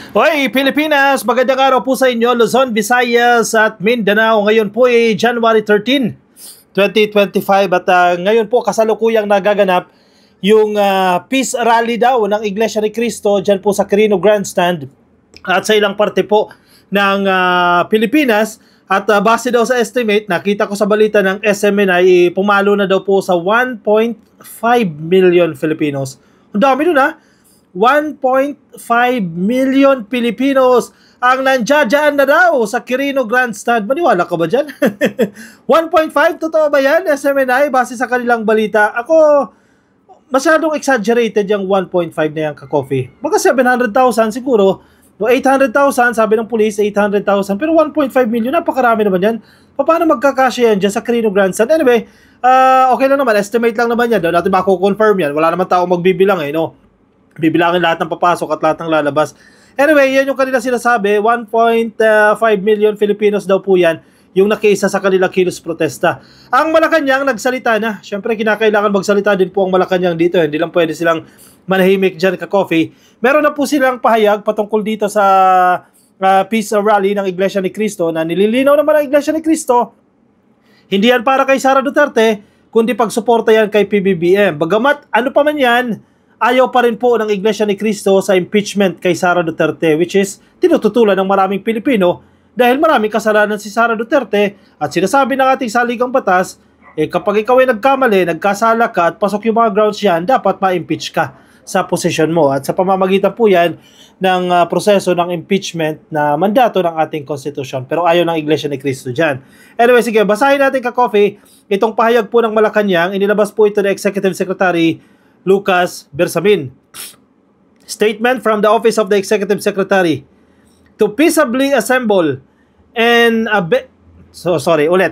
Hoy, Pilipinas! Magandang araw po sa inyo, Luzon, Visayas at Mindanao. Ngayon po ay January 13, 2025 at ngayon po kasalukuyang nagaganap yung Peace Rally daw ng Iglesia ni Cristo dyan po sa Quirino Grandstand at sa ilang parte po ng Pilipinas. At base daw sa estimate, nakita ko sa balita ng SMNI, pumalo na daw po sa 1.5 million Filipinos. Ang dami nun 1.5 million Filipinos ang nandiyan na daw sa Quirino Grandstand. Maniwala ka ba dyan? 1.5? Totoo ba yan? SMNI, base sa kanilang balita. Ako, masyadong exaggerated yung 1.5 na yan ka-coffee. Baka 700,000 siguro. 800,000, sabi ng police, 800,000. Pero 1.5 million, napakarami naman yan. Paano magkakasya yan dyan sa Quirino Grandstand? Anyway, okay lang naman. Estimate lang naman yan. Doon natin mako-confirm yan. Wala naman tao magbibilang no? Bibilangin lahat ng papasok at lahat ng lalabas. Anyway, yan yung kanila sinasabi, 1.5 million Filipinos daw po yan yung nakiisa sa kanila kilos protesta. Ang Malacanang nagsalita na. Siyempre, kinakailangan magsalita din po ang Malacanang dito. Hindi lang pwede silang manahimik dyan ka-coffee. Meron na po silang pahayag patungkol dito sa Peace Rally ng Iglesia ni Cristo na nililinaw naman ang Iglesia ni Cristo. Hindi yan para kay Sara Duterte, kundi pagsuporta yan kay PBBM. Bagamat ano pa man yan, ayaw pa rin po ng Iglesia ni Cristo sa impeachment kay Sara Duterte, which is tinututulan ng maraming Pilipino dahil maraming kasalanan si Sara Duterte at sinasabi ng ating saligang batas, kapag ikaw ay nagkamali, nagkasala ka at pasok yung mga grounds yan, dapat ma-impeach ka sa posisyon mo. At sa pamamagitan po yan ng proseso ng impeachment na mandato ng ating konstitusyon. Pero ayaw ng Iglesia ni Cristo dyan. Anyway, sige, basahin natin ka-coffee. Itong pahayag po ng Malacanang, inilabas po ito ng Executive Secretary Lucas Bersamin. Statement from the Office of the Executive Secretary. To peaceably assemble and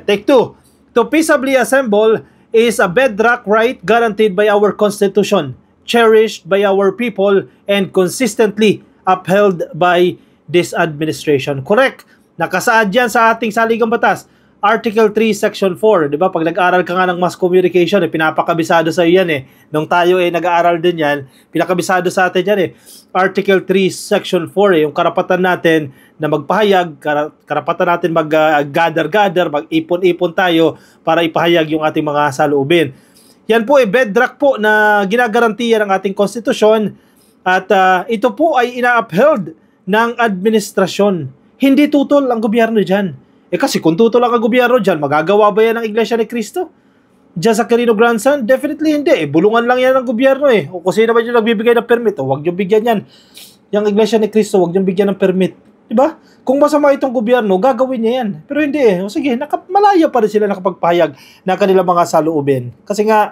take two. To peaceably assemble is a bedrock right guaranteed by our Constitution, cherished by our people, and consistently upheld by this administration. Correct. Nakasaad yan sa ating saligang batas. Article 3, Section 4. Diba? Pag nag-aaral ka nga ng mass communication, pinapakabisado sa iyo yan Nung tayo nag-aaral din yan, pinakabisado sa atin yan Article 3, Section 4 yung karapatan natin na magpahayag, karapatan natin mag-gather-gather, mag-ipon-ipon tayo para ipahayag yung ating mga saloobin. Yan po bedrock po na ginagarantiya ng ating konstitusyon at ito po ay ina-upheld ng administrasyon. Hindi tutol ang gobyerno dyan. Kasi kung tutol ang gobyerno dyan, magagawa ba yan ng Iglesia ni Cristo? Diyan sa Quirino Grandstand? Definitely hindi. Bulungan lang yan ng gobyerno O kung sino ba yung nagbibigay ng permit, huwag yung bigyan yan. Yung Iglesia ni Cristo, huwag yung bigyan ng permit. Diba? Kung masama itong gobyerno, gagawin niya yan. Pero hindi O sige, malaya pa rin sila nakapagpahayag na kanilang mga saloobin. Kasi nga,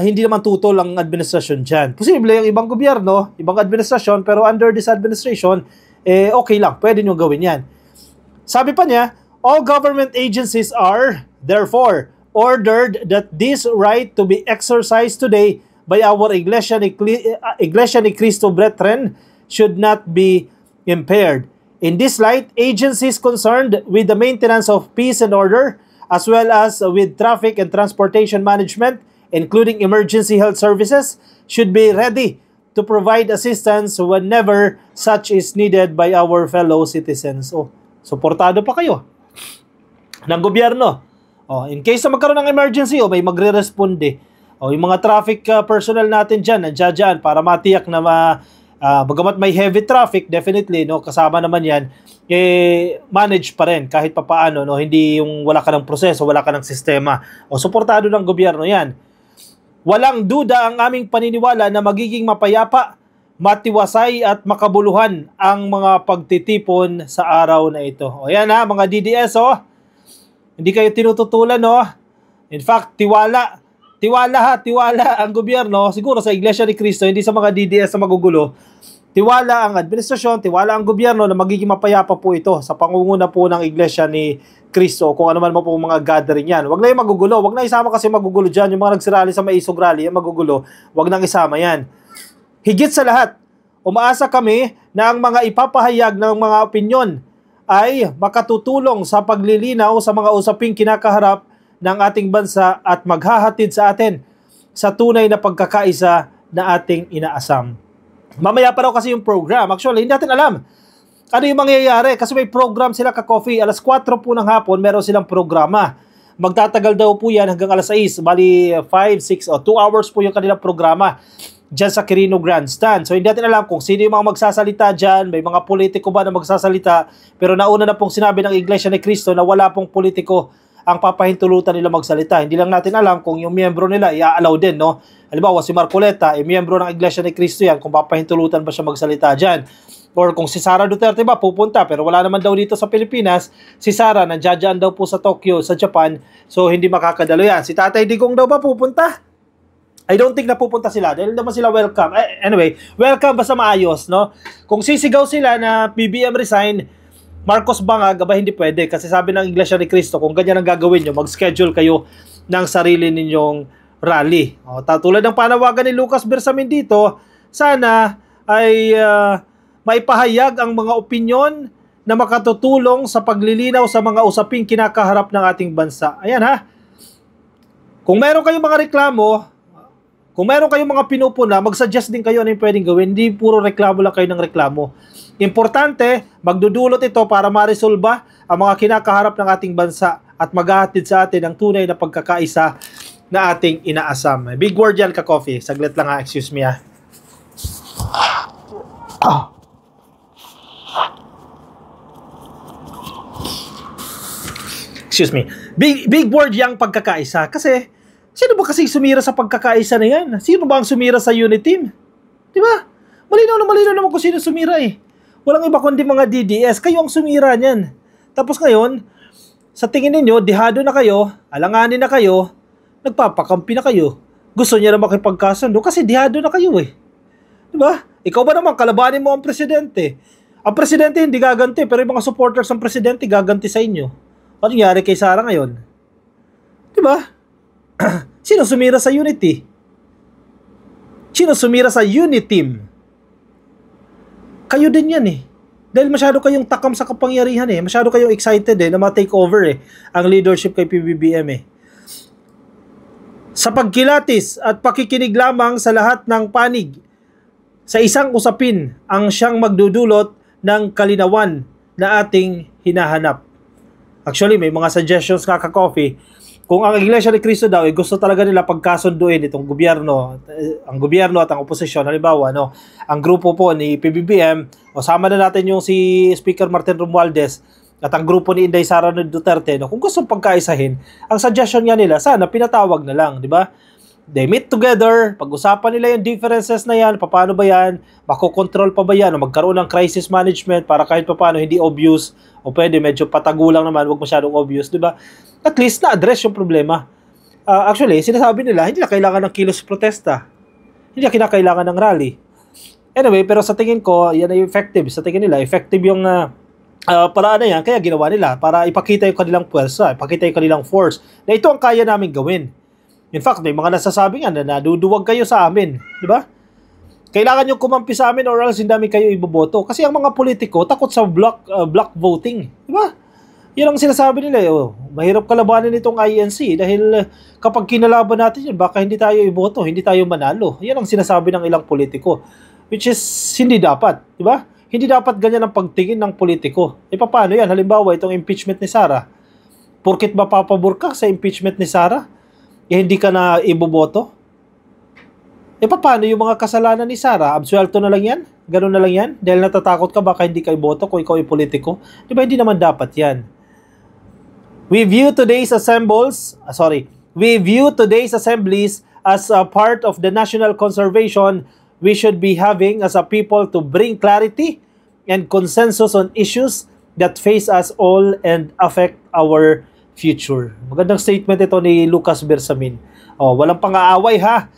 hindi naman tutol ang administrasyon dyan. Posible yung ibang gobyerno, ibang administrasyon, pero under this administration, okay lang. Pwede nyo gawin yan. Sabi pa niya, all government agencies are, therefore, ordered that this right to be exercised today by our Iglesia ni Cristo Brethren should not be impaired. In this light, agencies concerned with the maintenance of peace and order, as well as with traffic and transportation management, including emergency health services, should be ready to provide assistance whenever such is needed by our fellow citizens. Suportado pa kayo ng gobyerno. In case na magkaroon ng emergency, may magre-responde. Yung mga traffic personnel natin dyan, nandiyan para matiyak na bagamat may heavy traffic, definitely, kasama naman yan, manage pa rin kahit papaano, hindi yung wala ka ng proseso, wala ka ng sistema. Suportado ng gobyerno yan. Walang duda ang aming paniniwala na magiging mapayapa, matiwasay at makabuluhan ang mga pagtitipon sa araw na ito. Yan mga DDS Hindi kayo tinututulan In fact, tiwala ang gobyerno, siguro sa Iglesia ni Cristo, hindi sa mga DDS na magugulo. Tiwala ang administrasyon, tiwala ang gobyerno na magiging mapayapa po ito sa pangunguna po ng Iglesia ni Cristo, kung ano man po mga gathering yan. Wag na yung magugulo, wag na isama kasi magugulo dyan, yung mga nagsirali sa Maisog Rally, yung magugulo, wag nang isama yan. Higit sa lahat, umaasa kami na ang mga ipapahayag ng mga opinyon ay makatutulong sa paglilinaw sa mga usaping kinakaharap ng ating bansa at maghahatid sa atin sa tunay na pagkakaisa na ating inaasam. Mamaya pa raw kasi yung program. Actually, hindi natin alam ano yung mangyayari kasi may program sila ka-coffee. Alas 4 po ng hapon, meron silang programa. Magtatagal daw po yan hanggang alas 6. Bali, 5, 6 o 2 hours po yung kanilang programa dyan sa Quirino Grandstand. So, hindi natin alam kung sino yung mga magsasalita dyan. May mga politiko ba na magsasalita? Pero nauna na pong sinabi ng Iglesia ni Cristo na wala pong politiko ang papahintulutan nila magsalita. Hindi lang natin alam kung yung miyembro nila i-allow din, no? Halimbawa, si Marcoleta, miyembro ng Iglesia ni Cristo yan, kung papahintulutan ba siya magsalita dyan. Or kung si Sara Duterte ba pupunta, pero wala naman daw dito sa Pilipinas, si Sara nandiyan daw po sa Tokyo, sa Japan, so hindi makakadalo yan. Si Tatay Digong daw ba pupunta? I don't think na pupunta sila dahil naman sila welcome. Anyway, welcome basta maayos, no? Kung sisigaw sila na BBM resign, Marcos bangag, aba hindi pwede kasi sabi ng Iglesia ni Cristo, kung ganyan ang gagawin nyo, mag-schedule kayo ng sarili ninyong rally. O, tulad ng panawagan ni Lucas Bersamin dito, sana ay maipahayag ang mga opinyon na makatutulong sa paglilinaw sa mga usaping kinakaharap ng ating bansa. Ayan ha. Kung meron kayong mga reklamo, kung meron kayong mga pinupuna, mag-suggest din kayo ano yung pwedeng gawin. Hindi puro reklamo lang kayo ng reklamo. Importante, magdudulot ito para ma-resolba ang mga kinakaharap ng ating bansa at maghahatid sa atin ang tunay na pagkakaisa na ating inaasam. Big word yan, ka-coffee. Saglit lang ha, excuse me ha. Excuse me. Big word yang pagkakaisa. Kasi, sino ba kasi sumira sa pagkakaisa na yan? Sino ba ang sumira sa unit team? Diba? Malinaw naman kung sino sumira eh. Walang iba kundi mga DDS. Kayo ang sumira niyan. Tapos ngayon, sa tingin ninyo, dihado na kayo, alanganin na kayo, nagpapakampi na kayo. Gusto niya na makipagkasundo kasi dihado na kayo eh. Diba? Ikaw ba naman, kalabanin mo ang presidente? Ang presidente hindi gaganti, pero yung mga supporters ng presidente gaganti sa inyo. Ano nangyari kay Sara ngayon? Diba? Sino sumira sa unity? Sino sumira sa unity team? Kayo din yan eh. Dahil masyado kayong takam sa kapangyarihan eh. Masyado kayong excited eh na ma-take over eh ang leadership kay PBBM eh. Sa pagkilatis at pakikinig lamang sa lahat ng panig sa isang usapin ang siyang magdudulot ng kalinawan na ating hinahanap. Actually, may mga suggestions ka-coffee. Kung ang Iglesia ni Cristo daw, gusto talaga nila pagkasunduin itong gobyerno, ang gobyerno at ang oposisyon, halimbawa, no, ang grupo po ni PBBM, o sama na natin yung si Speaker Martin Romualdez at ang grupo ni Inday Sara Duterte, no, kung gusto pagkaisahin, ang suggestion nga nila, sana pinatawag na lang, di ba? They meet together, pag-usapan nila yung differences na yan, paano ba yan, makokontrol pa ba yan, o magkaroon ng crisis management para kahit paano hindi obvious, o pwede medyo patagulang naman, wag masyadong obvious, di ba? At least na-address yung problema. Actually, sinasabi nila, hindi na kailangan ng kilos protesta. Hindi na kinakailangan ng rally. Anyway, pero sa tingin ko, yan ay effective. Sa tingin nila, effective yung paraan na yan, kaya ginawa nila para ipakita yung kanilang puwersa, ipakita yung kanilang force, na ito ang kaya namin gawin. In fact, may mga nasasabi nga na naduduwag kayo sa amin. Di ba? Kailangan yung kumampi sa amin or else hindi namin kayo iboboto. Kasi ang mga politiko takot sa block voting. Di ba? Yan ang sinasabi nila. Mahirap kalabanin itong INC dahil kapag kinalaban natin yun, baka hindi tayo iboto, hindi tayo manalo. Yan ang sinasabi ng ilang politiko. Which is, hindi dapat. Di ba? Hindi dapat ganyan ang pagtingin ng politiko. E paano yan? Halimbawa, itong impeachment ni Sara. Porkit ba papabor ka sa impeachment ni Sara? Eh, hindi ka na iboboto? E paano yung mga kasalanan ni Sara? Absuelto na lang yan? Ganun na lang yan? Dahil natatakot ka baka hindi ka iboto kung ikaw ay politiko? Di ba hindi naman dapat yan? We view today's assemblies as a part of the national conservation we should be having as a people to bring clarity and consensus on issues that face us all and affect our future. Magandang statement ito ni Lucas Bersamin. Walang pang-aaway ha.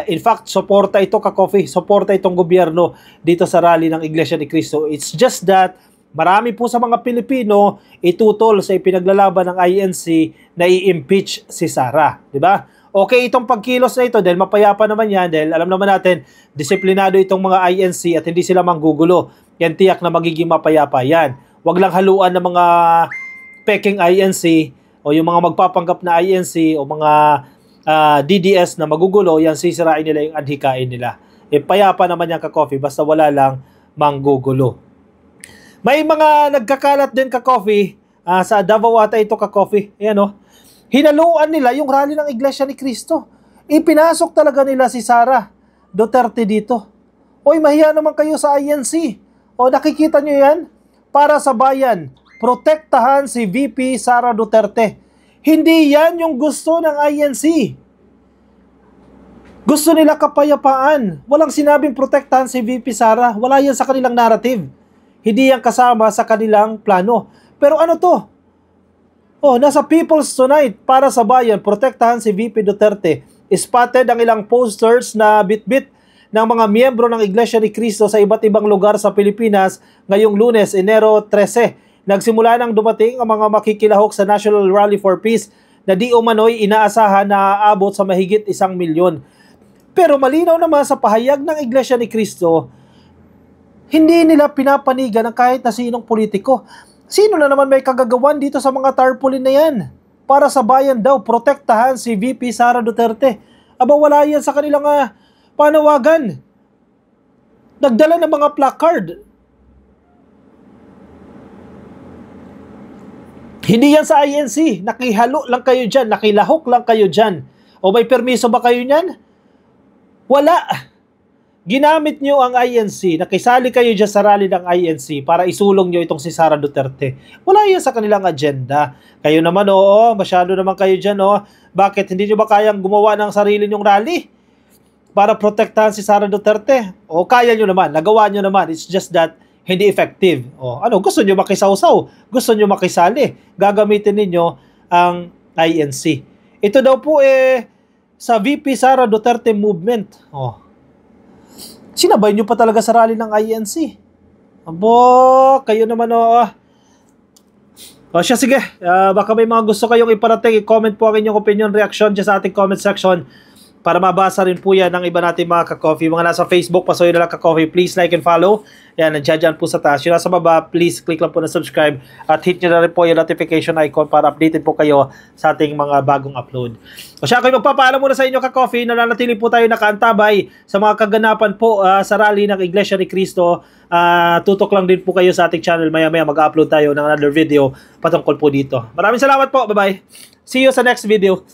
In fact, suporta ito ka-coffee, suporta itong gobyerno dito sa rally ng Iglesia ni Cristo. It's just that marami po sa mga Pilipino itutol sa ipinaglalaban ng INC na i-impeach si Sara. Diba? Okay itong pagkilos na ito dahil mapayapa naman yan dahil alam naman natin, disiplinado itong mga INC at hindi sila manggugulo. Yan tiyak na magiging mapayapa yan. Huwag lang haluan ng mga peking INC o yung mga magpapanggap na INC o mga DDS na magugulo, yan sisirain nila yung adhikain nila. payapa naman yung ka-coffee, basta wala lang manggugulo. May mga nagkakalat din ka-coffee, sa Davao ata ito ka-coffee. Ayan o. Hinaluan nila yung rally ng Iglesia ni Cristo. Ipinasok talaga nila si Sara Duterte dito. Oy, mahiya naman kayo sa INC. O, nakikita nyo yan? Para sa bayan, protektahan si VP Sara Duterte. Hindi yan yung gusto ng INC. Gusto nila kapayapaan. Walang sinabing protektahan si VP Sara. Wala yan sa kanilang narrative. Hindi yan kasama sa kanilang plano. Pero ano to? Oh, nasa People's Tonight, para sa bayan, protektahan si VP Duterte. Spotted ang ilang posters na bit-bit ng mga miyembro ng Iglesia ni Cristo sa iba't ibang lugar sa Pilipinas ngayong Lunes, Enero 13. Nagsimula nang dumating ang mga makikilahok sa National Rally for Peace na di umano'y inaasahan na aabot sa mahigit 1 milyon. Pero malinaw naman sa pahayag ng Iglesia ni Cristo, hindi nila pinapanigan ng kahit na sinong politiko. Sino na naman may kagagawan dito sa mga tarpaulin na yan? Para sa bayan daw, protektahan si VP Sara Duterte. Aba, wala yan sa kanilang panawagan. Nagdala ng mga placard. Hindi yan sa INC. Nakihalo lang kayo dyan. Nakilahok lang kayo dyan. O may permiso ba kayo nyan? Wala. Ginamit nyo ang INC. Nakisali kayo dyan sa rally ng INC para isulong nyo itong si Sara Duterte. Wala yan sa kanilang agenda. Kayo naman, oo, masyado naman kayo dyan, oo. Bakit? Hindi nyo ba kayang gumawa ng sarili nyong rally para protektahan si Sara Duterte? O kaya nyo naman, nagawa nyo naman. It's just that hindi effective. O ano, gusto nyo makisawsaw? Gusto nyo makisali? Gagamitin ninyo ang INC. Ito daw po sa VP Sara Duterte movement. O, sinabay nyo pa talaga sa rally ng INC. Abo, kayo naman o. O siya, sige. Baka may mga gusto kayong iparating. I-comment po ang inyong opinion, reaction dyan sa ating comment section para mabasa rin po yan ng iba natin mga ka-coffee. Mga nasa Facebook, pasuyo na lang ka-coffee. Please like and follow. Yan, nandiyan po sa taas. Yung nasa baba, please click lang po na subscribe at hit nyo na rin po yung notification icon para updated po kayo sa ating mga bagong upload. O siya, ako'y magpapaalam muna sa inyo ka-coffee. Nananatili po tayo nakaantabay sa mga kaganapan po sa rally ng Iglesia ni Cristo. Tutok lang din po kayo sa ating channel. Maya-maya mag-upload tayo ng another video patungkol po dito. Maraming salamat po. Bye-bye. See you sa next video.